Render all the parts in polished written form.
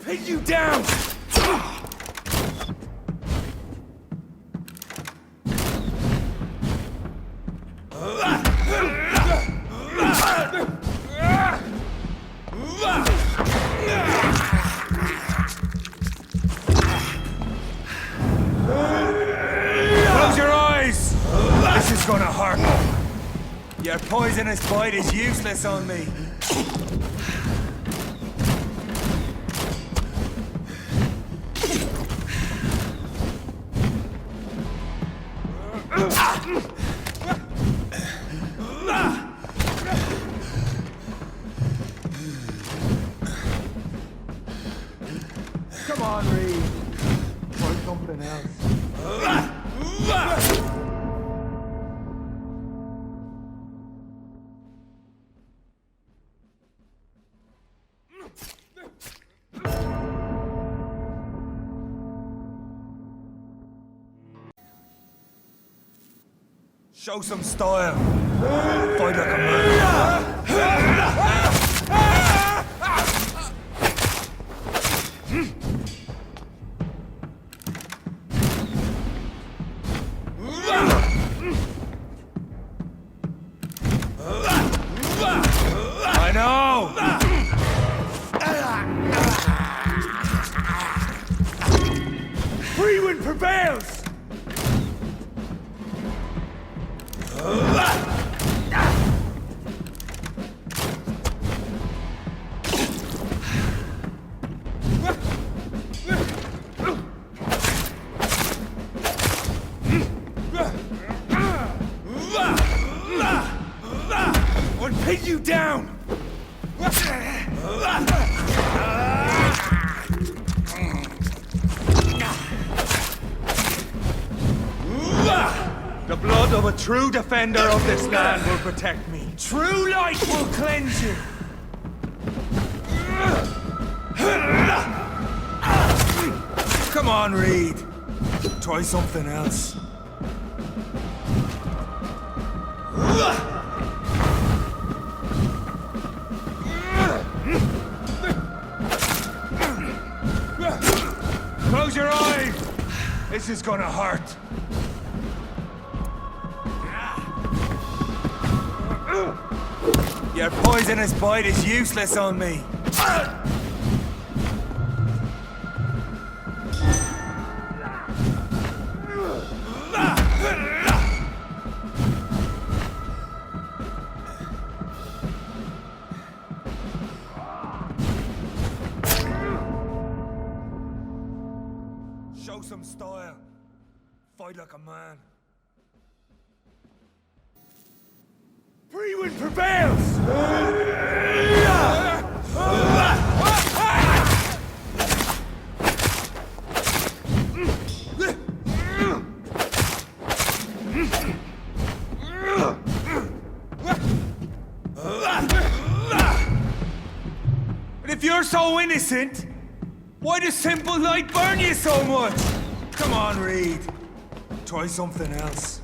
Pin you down! Close your eyes! This is gonna hurt. Your poisonous bite is useless on me. Come on, Reed. Try something else. Show some style. Fight like a man. I know! Free wind prevails! I'll pin you down! The blood of a true defender of this land will protect me. True light will cleanse you. Come on, Reed. Try something else. Close your eyes. This is gonna hurt. Your poisonous bite is useless on me. Show some style. Fight like a man. Free wind prevails! And if you're so innocent, why does simple light burn you so much? Come on, Reed. Try something else.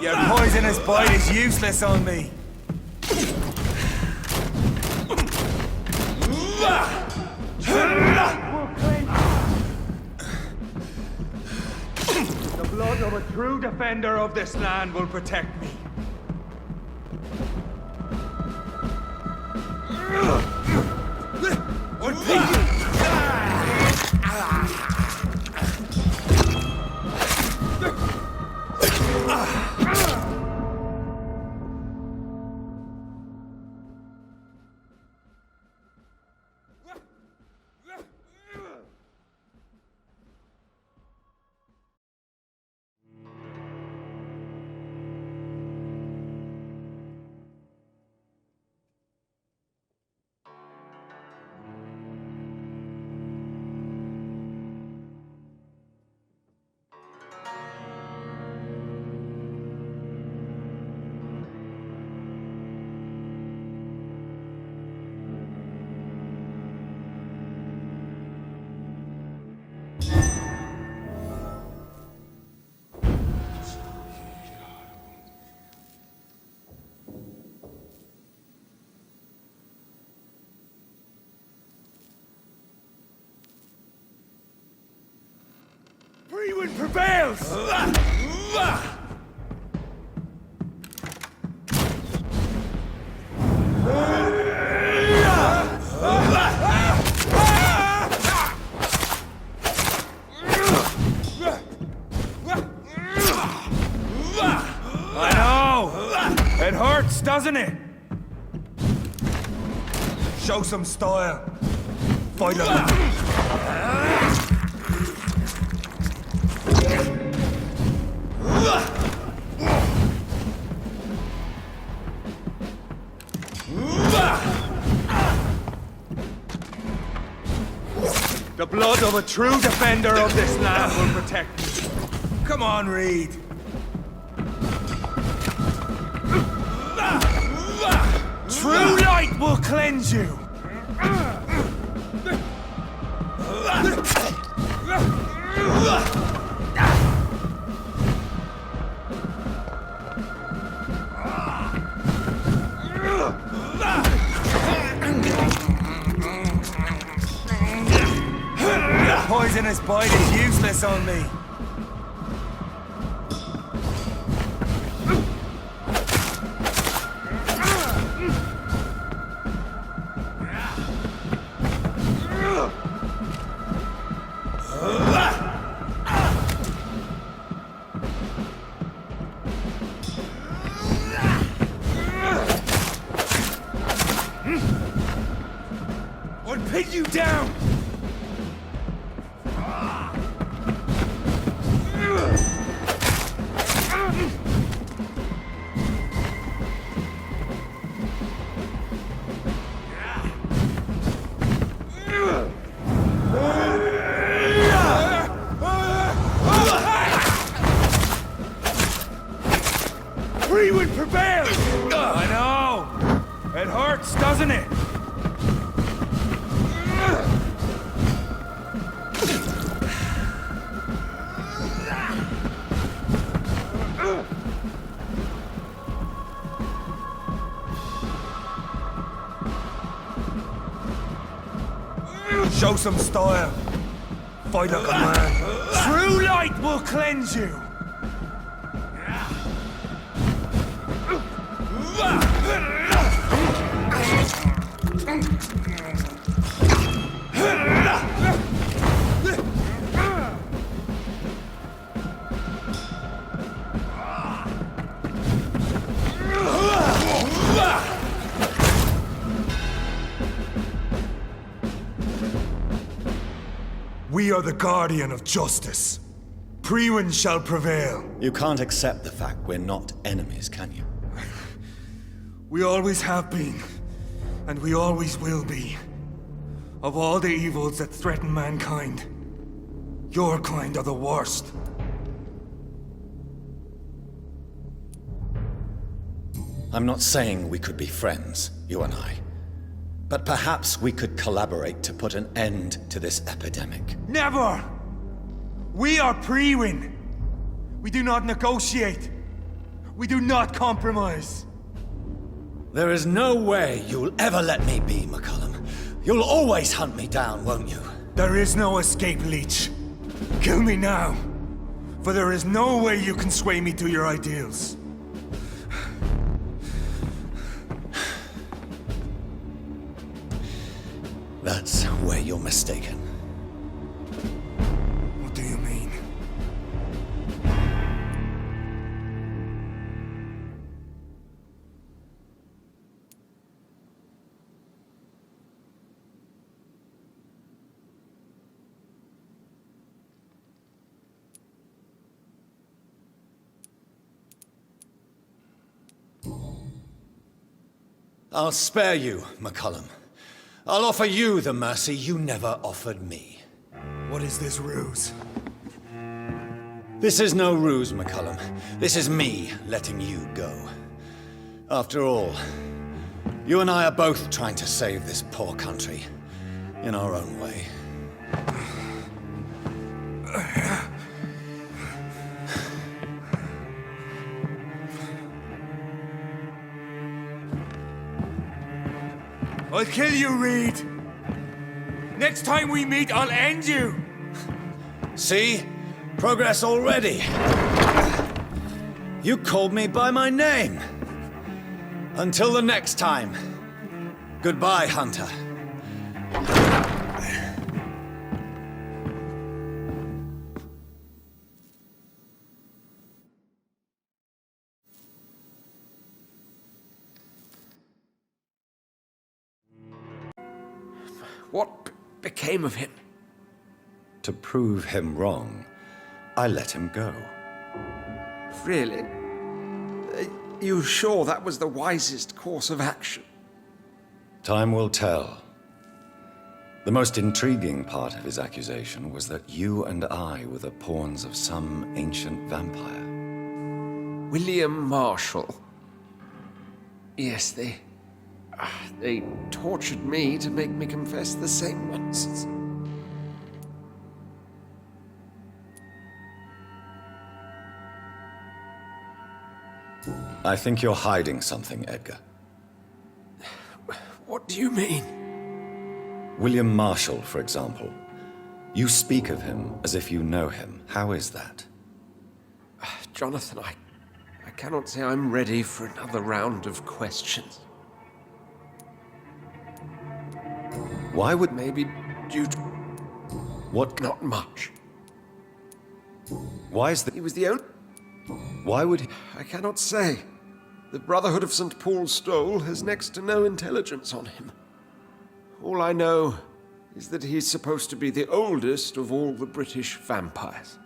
Your poisonous bite is useless on me. The blood of a true defender of this land will protect me. wind prevails! I know! It hurts, doesn't it? Show some style. Fight like the blood of a true defender of this land will protect me. Come on, Reed. True light will cleanse you. The poisonous bite is useless on me. I'll pin you down! Freewood prevails! I know! It hurts, doesn't it? Show some style. Fight like a man. True light will cleanse you. We are the guardian of justice. Priwen shall prevail. You can't accept the fact we're not enemies, can you? We always have been, and we always will be. Of all the evils that threaten mankind, your kind are the worst. I'm not saying we could be friends, you and I. But perhaps we could collaborate to put an end to this epidemic. Never! We are Priwen. We do not negotiate. We do not compromise. There is no way you'll ever let me be, McCullum. You'll always hunt me down, won't you? There is no escape, Leech. Kill me now. For there is no way you can sway me to your ideals. That's where you're mistaken. What do you mean? I'll spare you, McCullum. I'll offer you the mercy you never offered me. What is this ruse? This is no ruse, McCullum. This is me letting you go. After all, you and I are both trying to save this poor country in our own way. I'll kill you, Reed. Next time we meet, I'll end you. See? Progress already. You called me by my name. Until the next time. Goodbye, Hunter. What became of him? To prove him wrong, I let him go. Really? You sure that was the wisest course of action? Time will tell. The most intriguing part of his accusation was that you and I were the pawns of some ancient vampire. William Marshall. Yes, they tortured me to make me confess the same nonsense. I think you're hiding something, Edgar. What do you mean? William Marshall, for example. You speak of him as if you know him. How is that? Jonathan, I cannot say I'm ready for another round of questions. Why would... Maybe due to... What? Not much. Why is the... He was the only... Why would he... I cannot say. The Brotherhood of St. Paul's Stole has next to no intelligence on him. All I know is that he's supposed to be the oldest of all the British vampires.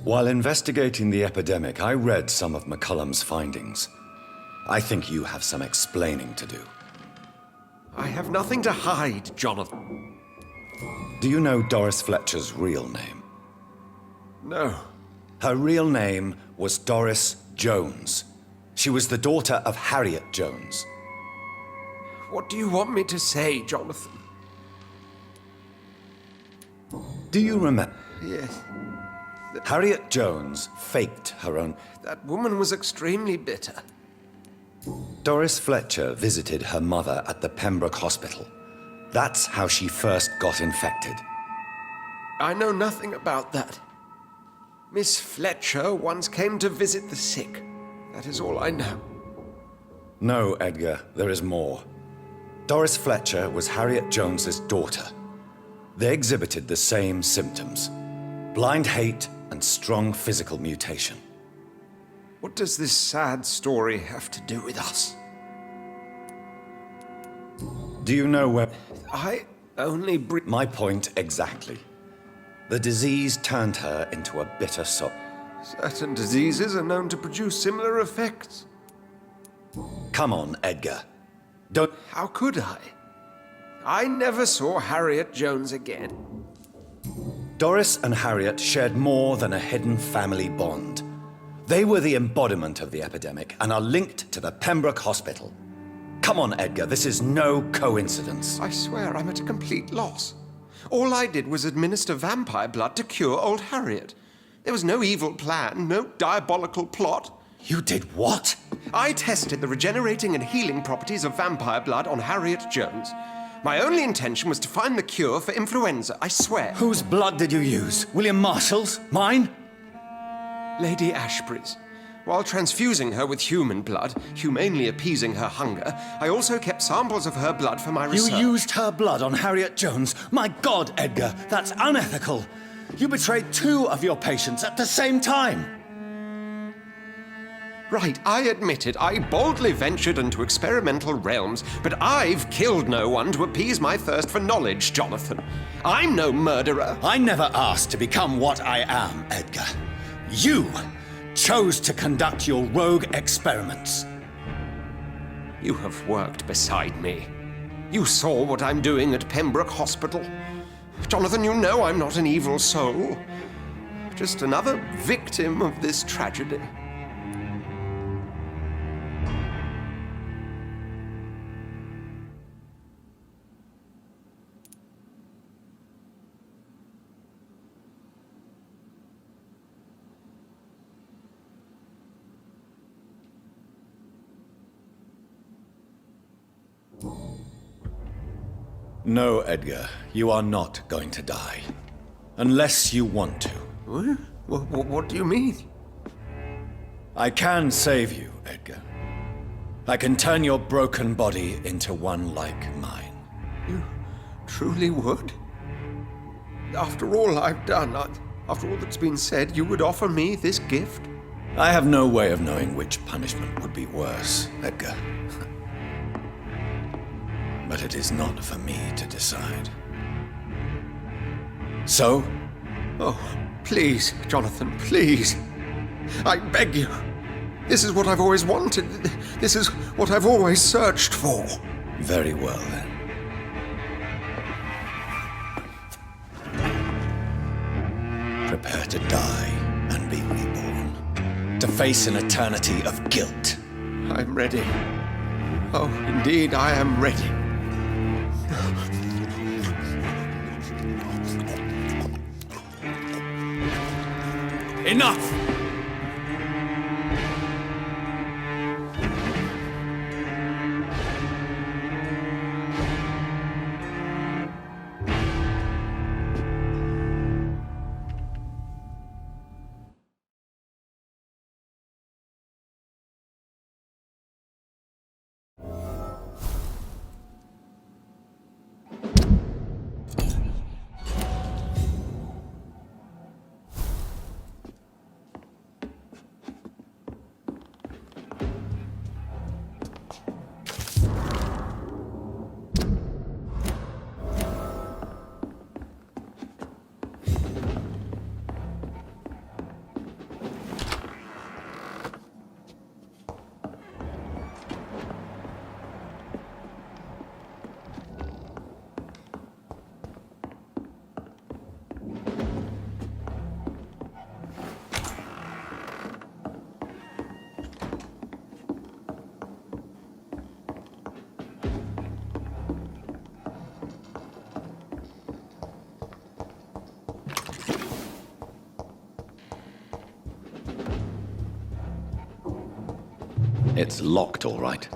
While investigating the epidemic, I read some of McCullum's findings. I think you have some explaining to do. I have nothing to hide, Jonathan. Do you know Doris Fletcher's real name? No. Her real name was Doris Jones. She was the daughter of Harriet Jones. What do you want me to say, Jonathan? Do you remember? Yes. Harriet Jones faked her own... That woman was extremely bitter. Doris Fletcher visited her mother at the Pembroke Hospital. That's how she first got infected. I know nothing about that. Miss Fletcher once came to visit the sick. That is all I know. No, Edgar, there is more. Doris Fletcher was Harriet Jones's daughter. They exhibited the same symptoms: blind hate and strong physical mutation. What does this sad story have to do with us? Do you know where... I only My point exactly. The disease turned her into a bitter soul. Certain diseases are known to produce similar effects. Come on, Edgar. Don't... How could I? I never saw Harriet Jones again. Doris and Harriet shared more than a hidden family bond. They were the embodiment of the epidemic and are linked to the Pembroke Hospital. Come on, Edgar, this is no coincidence. I swear I'm at a complete loss. All I did was administer vampire blood to cure old Harriet. There was no evil plan, no diabolical plot. You did what? I tested the regenerating and healing properties of vampire blood on Harriet Jones. My only intention was to find the cure for influenza, I swear. Whose blood did you use? William Marshall's? Mine? Lady Ashbury's. While transfusing her with human blood, humanely appeasing her hunger, I also kept samples of her blood for my research. You used her blood on Harriet Jones? My God, Edgar, that's unethical. You betrayed two of your patients at the same time. Right, I admit it. I boldly ventured into experimental realms, but I've killed no one to appease my thirst for knowledge, Jonathan. I'm no murderer. I never asked to become what I am, Edgar. You chose to conduct your rogue experiments. You have worked beside me. You saw what I'm doing at Pembroke Hospital. Jonathan, you know I'm not an evil soul. Just another victim of this tragedy. No, Edgar, you are not going to die. Unless you want to. What do you mean? I can save you, Edgar. I can turn your broken body into one like mine. You truly would? After all I've done, after all that's been said, you would offer me this gift? I have no way of knowing which punishment would be worse, Edgar. But it is not for me to decide. So? Oh, please, Jonathan, please. I beg you. This is what I've always wanted. This is what I've always searched for. Very well, then. Prepare to die and be reborn. To face an eternity of guilt. I'm ready. Oh, indeed, I am ready. Enough! It's locked, all right.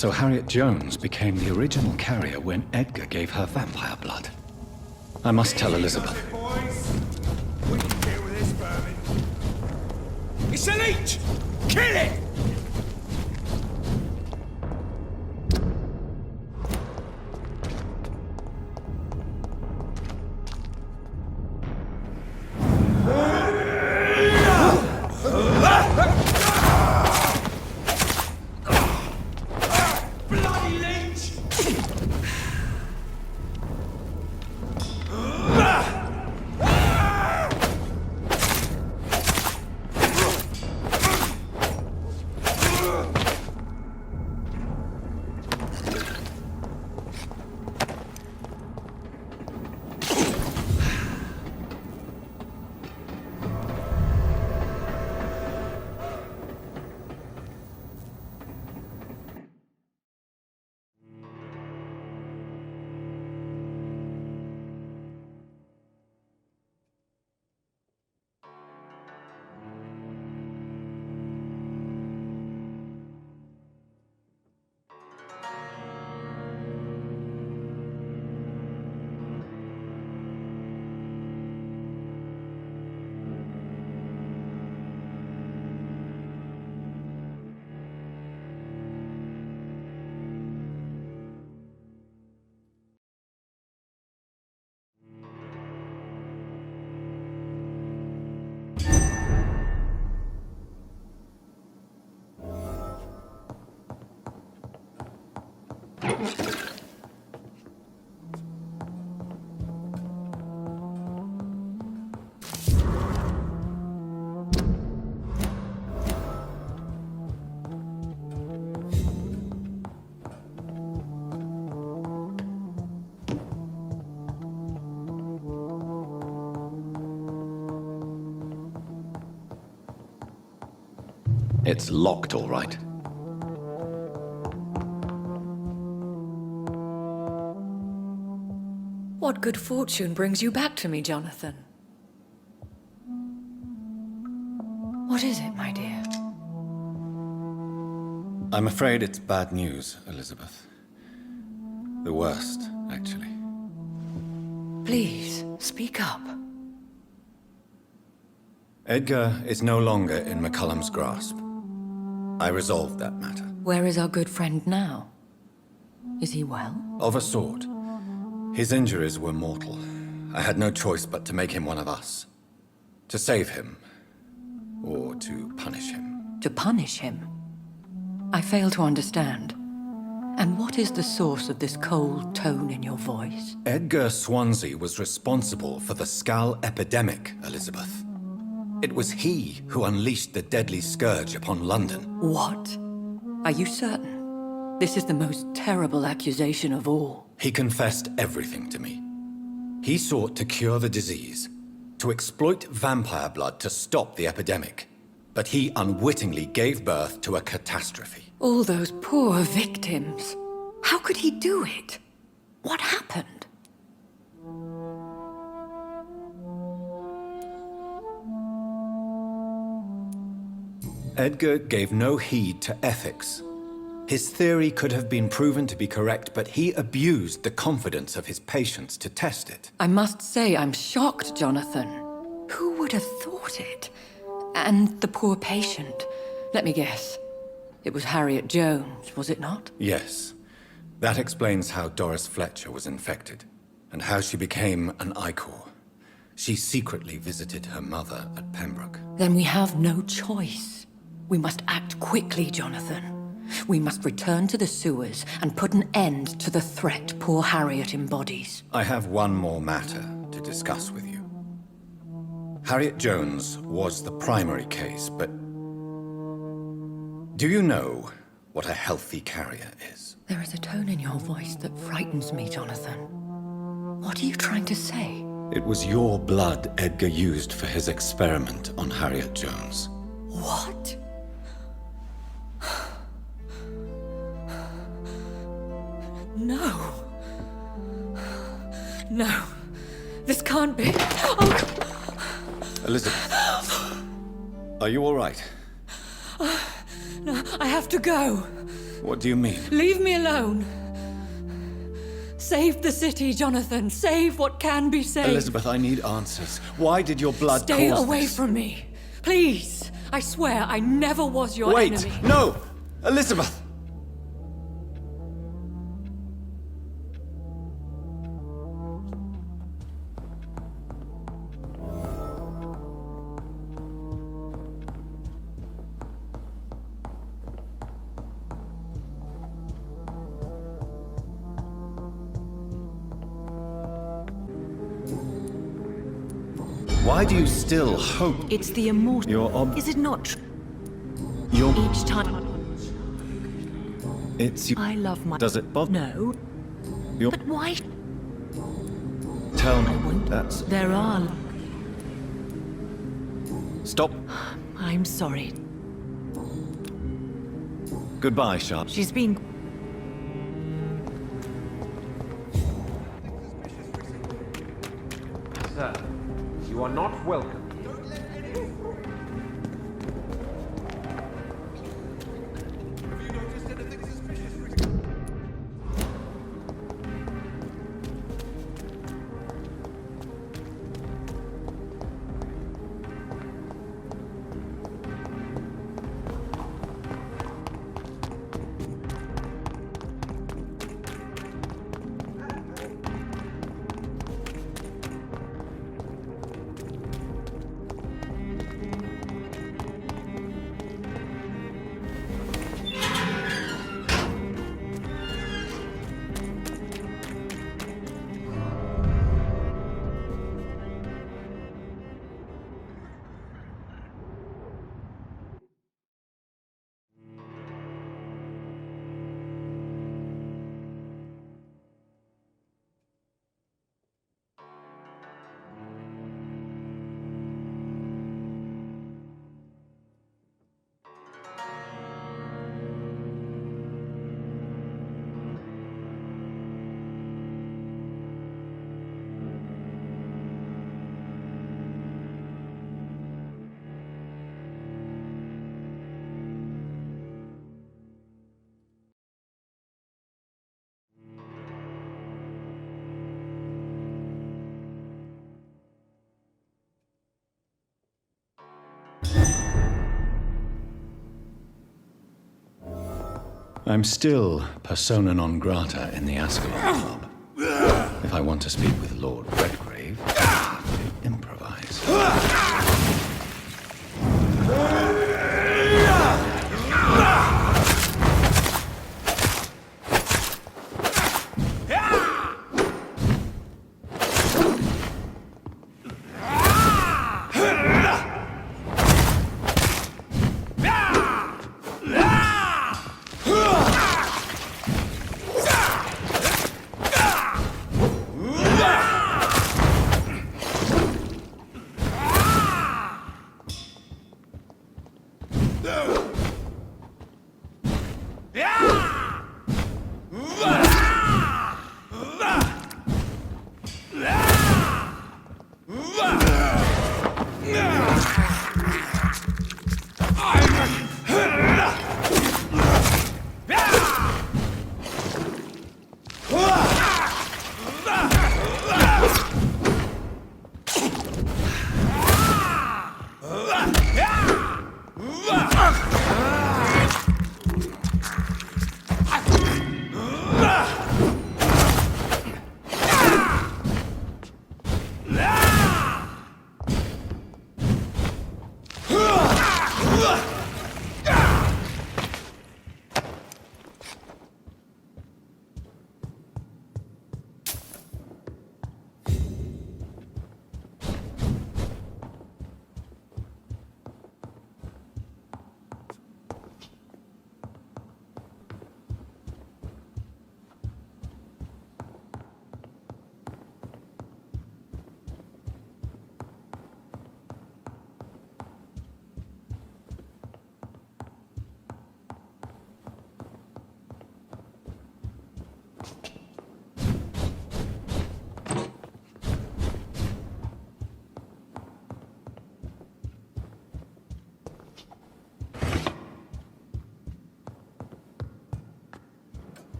So Harriet Jones became the original carrier when Edgar gave her vampire blood. I must tell Elizabeth. Boys, we can deal with this vermin. It's a leech! Kill it! It's locked, all right. What good fortune brings you back to me, Jonathan? What is it, my dear? I'm afraid it's bad news, Elizabeth. The worst, actually. Please, speak up. Edgar is no longer in McCullum's grasp. I resolved that matter. Where is our good friend now? Is he well? Of a sort. His injuries were mortal. I had no choice but to make him one of us. To save him. Or to punish him. To punish him? I fail to understand. And what is the source of this cold tone in your voice? Edgar Swansea was responsible for the Skal epidemic, Elizabeth. It was he who unleashed the deadly scourge upon London. What? Are you certain? This is the most terrible accusation of all. He confessed everything to me. He sought to cure the disease, to exploit vampire blood to stop the epidemic. But he unwittingly gave birth to a catastrophe. All those poor victims. How could he do it? What happened? Edgar gave no heed to ethics. His theory could have been proven to be correct, but he abused the confidence of his patients to test it. I must say I'm shocked, Jonathan. Who would have thought it? And the poor patient. Let me guess. It was Harriet Jones, was it not? Yes. That explains how Doris Fletcher was infected, and how she became an Icor. She secretly visited her mother at Pembroke. Then we have no choice. We must act quickly, Jonathan. We must return to the sewers and put an end to the threat poor Harriet embodies. I have one more matter to discuss with you. Harriet Jones was the primary case, but do you know what a healthy carrier is? There is a tone in your voice that frightens me, Jonathan. What are you trying to say? It was your blood Edgar used for his experiment on Harriet Jones. What? No. No. This can't be. Oh. Elizabeth, are you all right? No, I have to go. What do you mean? Leave me alone. Save the city, Jonathan. Save what can be saved. Elizabeth, I need answers. Why did your blood Stay cause away this? from me. Please. I swear I never was your Wait! enemy. No! Elizabeth! Why do you still hope? It's the immortal. Your Is it not true? Your Each time It's you. I love my... Does it bother? No. Your But why? Tell I me. won't. That's There are... Stop. I'm sorry. Goodbye, Sharp. She's been... Sir, you are not welcome. I'm still persona non grata in the Ascalon Club. If I want to speak with Lord Redgrave, I have to improvise.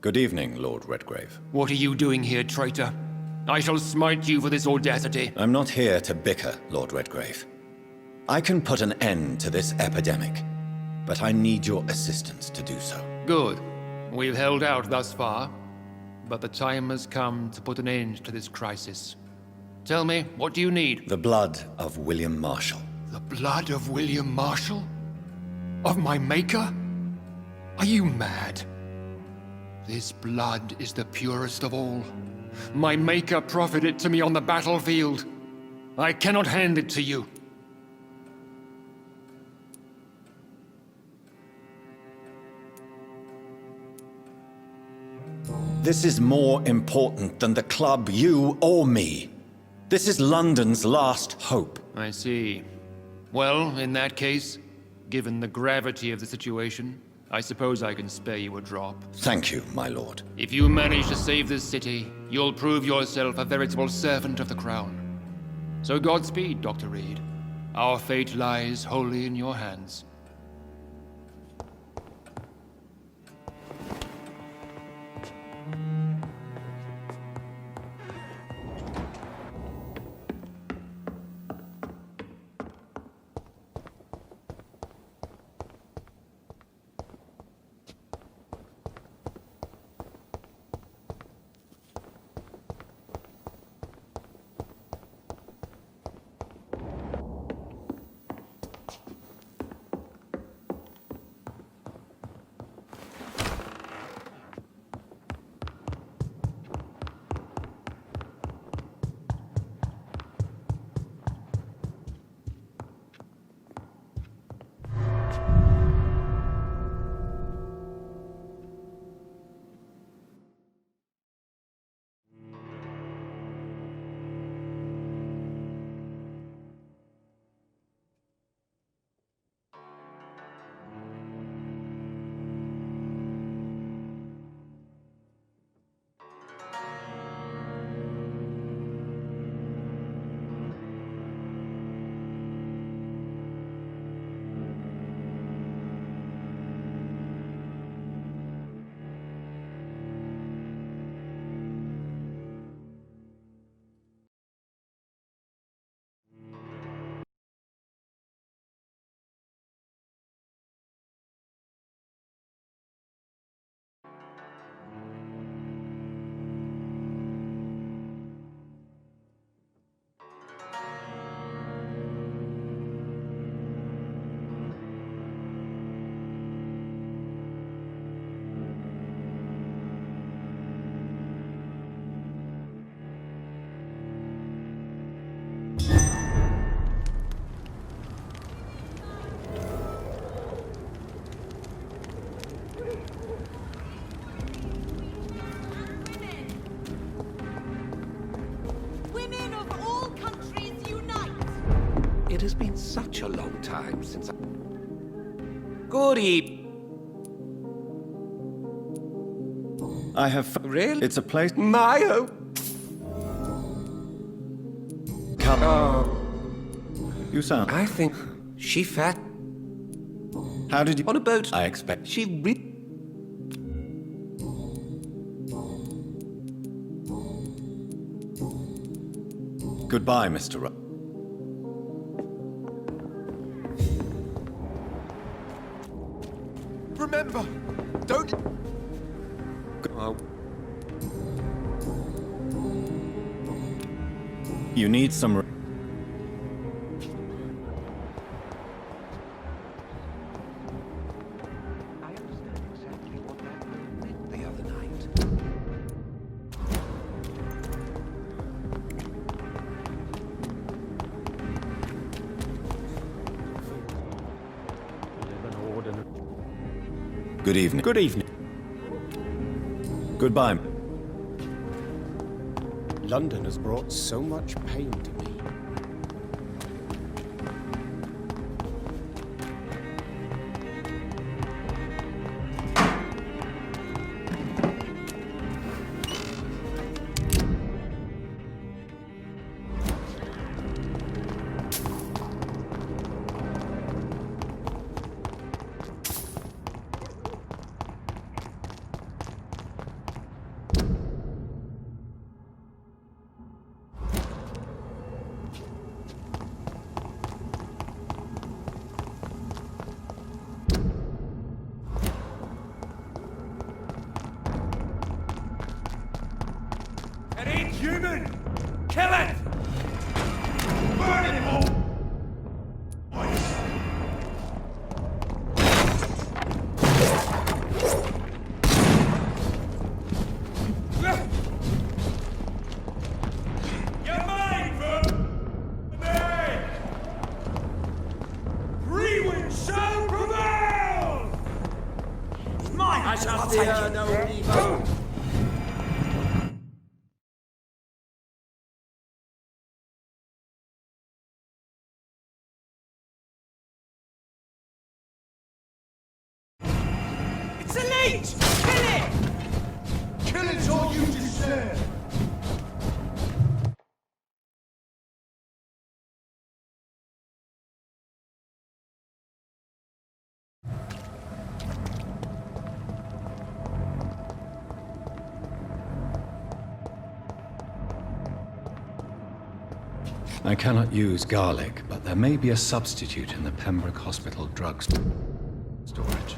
Good evening, Lord Redgrave. What are you doing here, traitor? I shall smite you for this audacity. I'm not here to bicker, Lord Redgrave. I can put an end to this epidemic, but I need your assistance to do so. Good. We've held out thus far, but the time has come to put an end to this crisis. Tell me, what do you need? The blood of William Marshall. The blood of William Marshall? Of my maker? Are you mad? This blood is the purest of all. My maker proffered it to me on the battlefield. I cannot hand it to you. This is more important than the club, you, or me. This is London's last hope. I see. Well, in that case, given the gravity of the situation, I suppose I can spare you a drop. Thank you, my lord. If you manage to save this city, you'll prove yourself a veritable servant of the crown. So Godspeed, Dr. Reed. Our fate lies wholly in your hands. It has been such a long time since I... Good evening. I have... Really? It's a place... My oh. Come. Oh, You sound... I think she fat How did you... on a boat. I expect... She re... Goodbye, Mr. Ru... Remember, don't... Oh, You need some... I understand exactly what that meant the other night. Good evening. Good evening. Goodbye. London has brought so much pain to me. It ain't human! Kill it! Burn it all! You're mine, Vampyr! Rewind shall prevail! Mine! I shall fear no evil! It's a leech! Kill it! Kill it or you deserve! I cannot use garlic, but there may be a substitute in the Pembroke Hospital drug storage.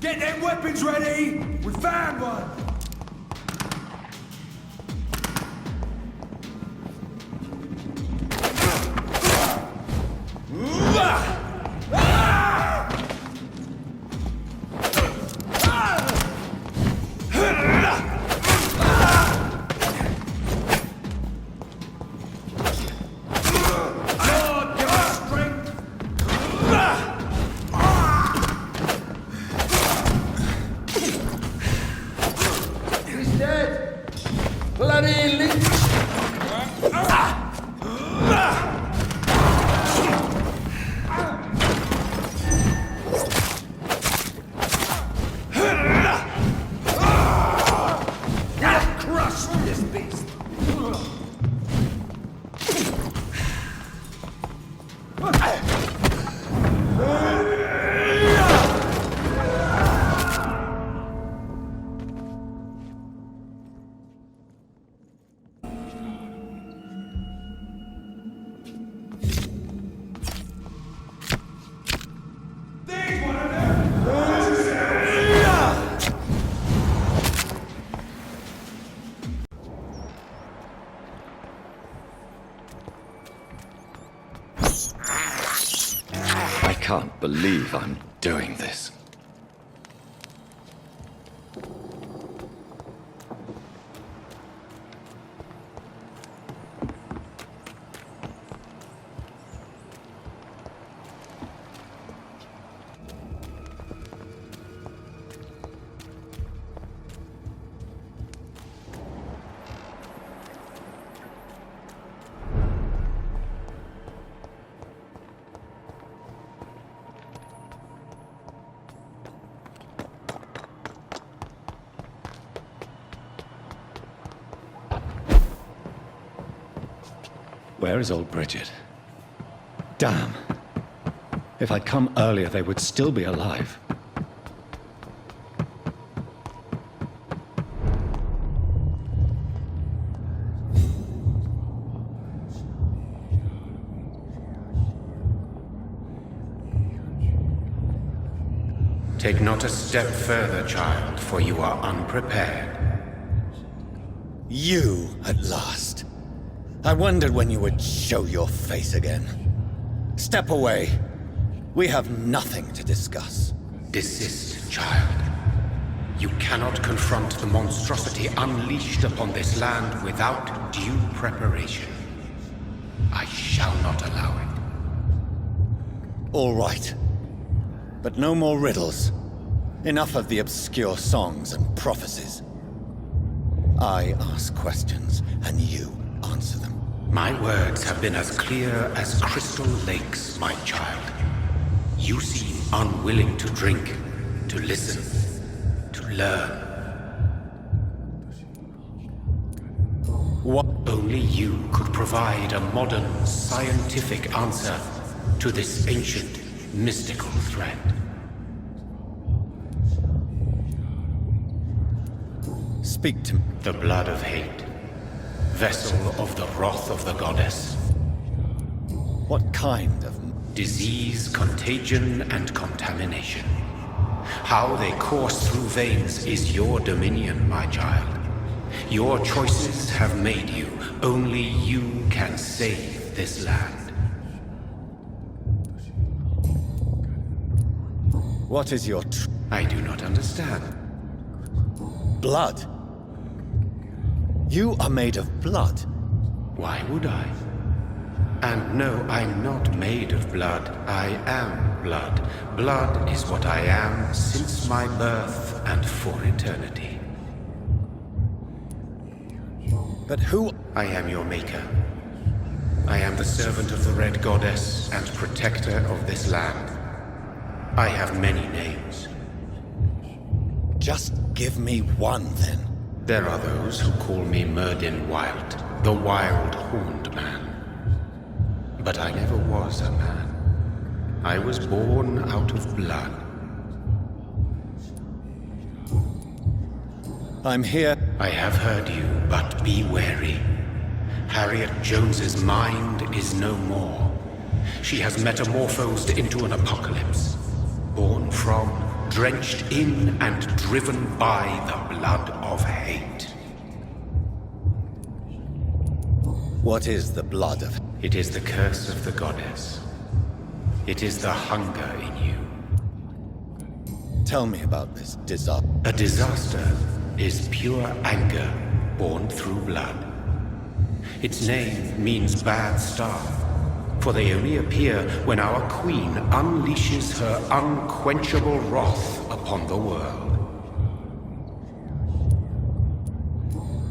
Get them weapons ready! We found one! I can't believe I'm doing this. Where is old Bridget? Damn. If I'd come earlier, they would still be alive. Take not a step further, child, for you are unprepared. You, at last. I wondered when you would show your face again. Step away. We have nothing to discuss. Desist, child. You cannot confront the monstrosity unleashed upon this land without due preparation. I shall not allow it. All right. But no more riddles. Enough of the obscure songs and prophecies. I ask questions, and you answer them. My words have been as clear as crystal lakes, my child. You seem unwilling to drink, to listen, to learn. What? Only you could provide a modern, scientific answer to this ancient, mystical threat. Speak to me. The blood of hate. Vessel of the wrath of the goddess. What kind of... Disease, contagion, and contamination. How they course through veins is your dominion, my child. Your choices have made you. Only you can save this land. What is your I do not understand. blood? You are made of blood. Why would I? And no, I'm not made of blood. I am blood. Blood is what I am since my birth and for eternity. But who... I am your maker. I am the servant of the Red Goddess and protector of this land. I have many names. Just give me one, then. There are those who call me Myrddin Wild, the Wild Horned Man. But I never was a man. I was born out of blood. I'm here. I have heard you, but be wary. Harriet Jones's mind is no more. She has metamorphosed into an apocalypse, born from drenched in and driven by the blood of hate. What is the blood of... It is the curse of the goddess. It is the hunger in you. Tell me about this disaster. A disaster is pure anger born through blood. Its name means bad star, for they only appear when our queen unleashes her unquenchable wrath upon the world.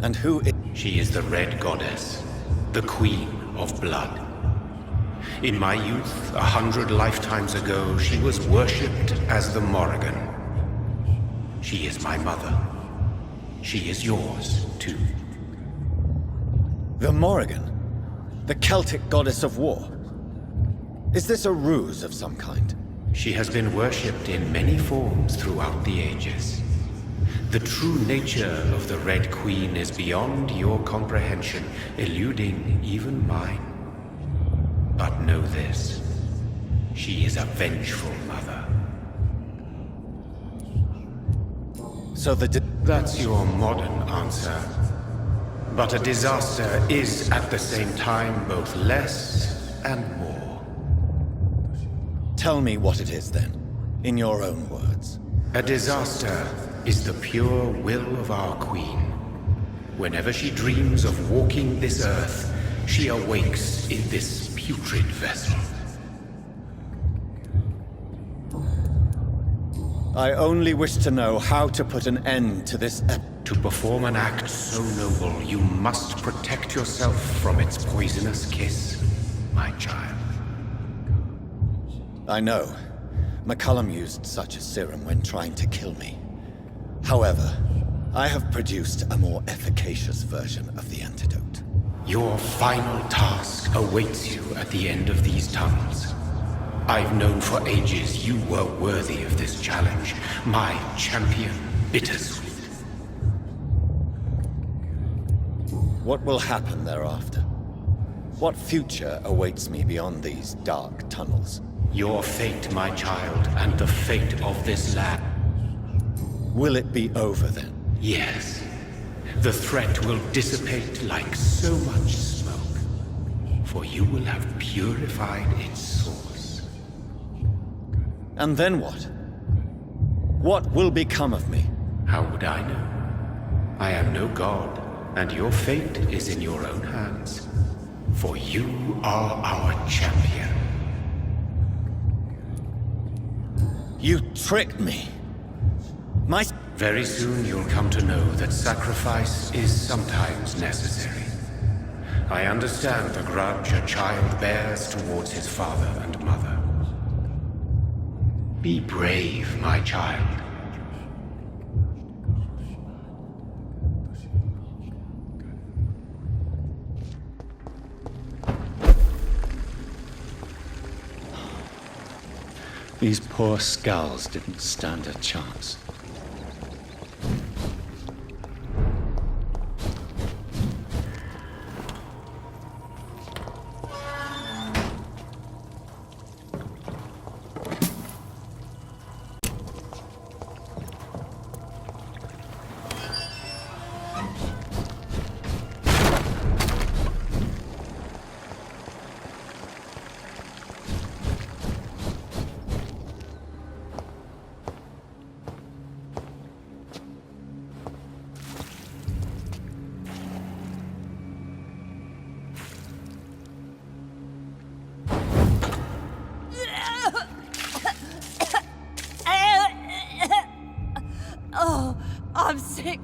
And who is... She is the Red Goddess, the Queen of Blood. In my youth, 100 lifetimes ago, she was worshipped as the Morrigan. She is my mother. She is yours, too. The Morrigan? The Celtic goddess of war? Is this a ruse of some kind? She has been worshipped in many forms throughout the ages. The true nature of the Red Queen is beyond your comprehension, eluding even mine. But know this, she is a vengeful mother. So That's your modern answer. But a disaster is at the same time both less and more. Tell me what it is then, in your own words. A disaster is the pure will of our queen. Whenever she dreams of walking this earth, she awakes in this putrid vessel. I only wish to know how to put an end to this To perform an act so noble, you must protect yourself from its poisonous kiss, my child. I know. McCullum used such a serum when trying to kill me. However, I have produced a more efficacious version of the antidote. Your final task awaits you at the end of these tunnels. I've known for ages you were worthy of this challenge, my champion, Bittersweet. What will happen thereafter? What future awaits me beyond these dark tunnels? Your fate, my child, and the fate of this land. Will it be over then? Yes. The threat will dissipate like so much smoke, for you will have purified its source. And then what? What will become of me? How would I know? I am no god, and your fate is in your own hands. For you are our champion. You tricked me. Very soon you'll come to know that sacrifice is sometimes necessary. I understand the grudge a child bears towards his father and mother. Be brave, my child. These poor skulls didn't stand a chance. I'm sick.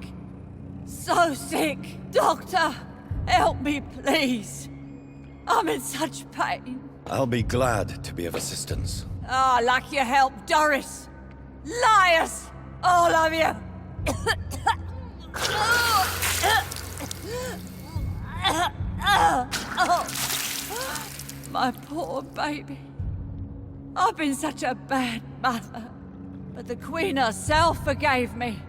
So sick. Doctor, help me, please. I'm in such pain. I'll be glad to be of assistance. Ah, like your help, Doris. Liars! All of you! My poor baby. I've been such a bad mother. But the Queen herself forgave me.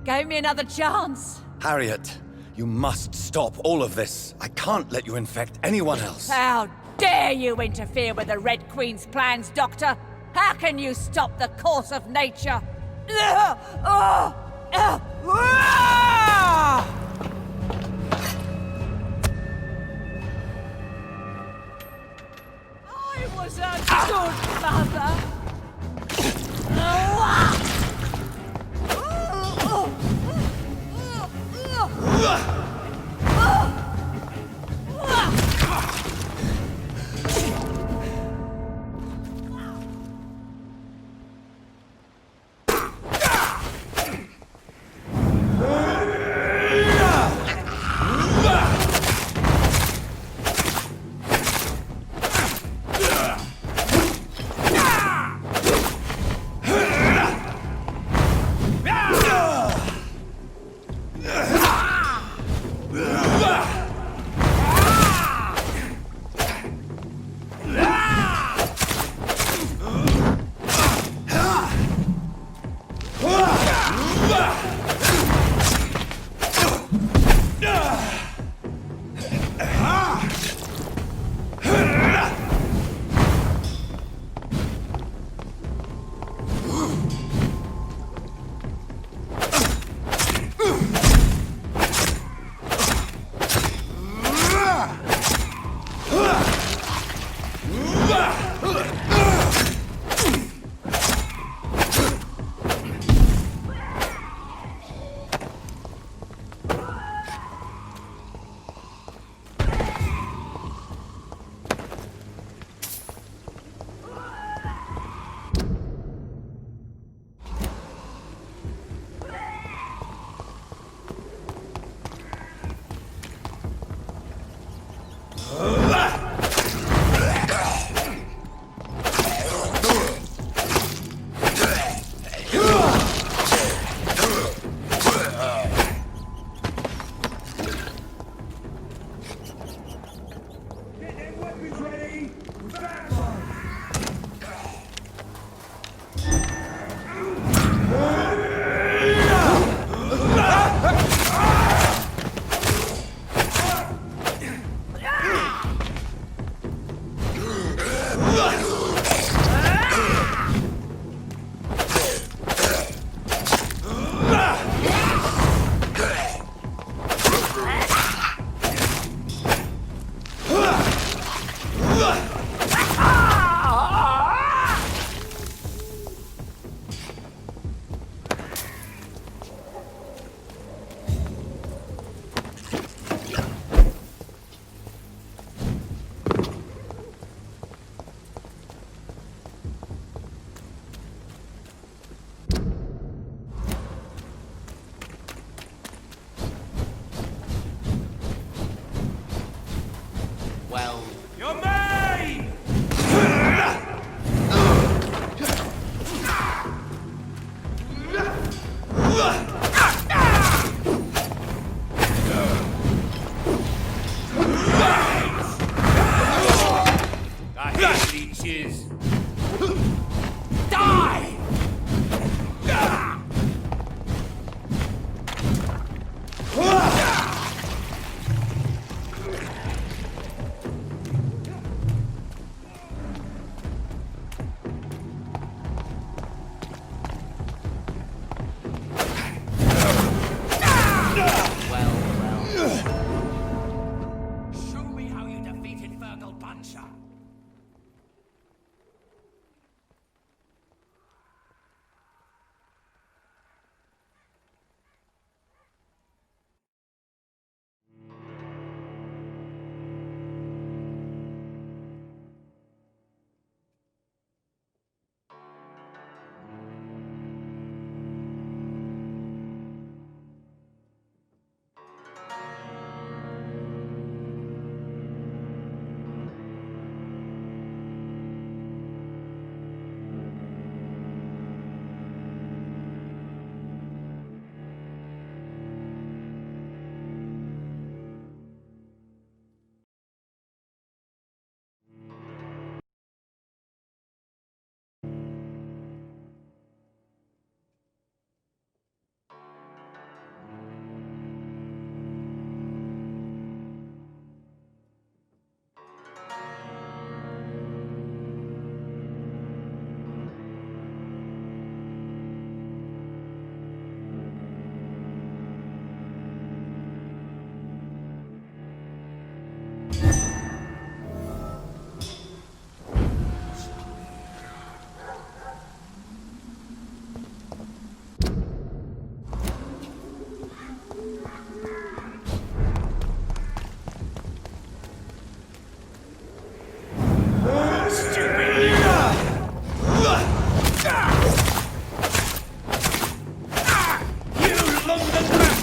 Gave me another chance. Harriet, you must stop all of this. I can't let you infect anyone else. How dare you interfere with the Red Queen's plans, Doctor? How can you stop the course of nature? I was a good mother.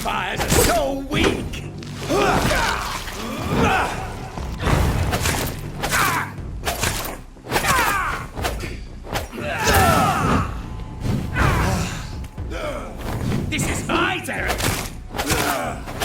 vampires are so weak! This is my territory!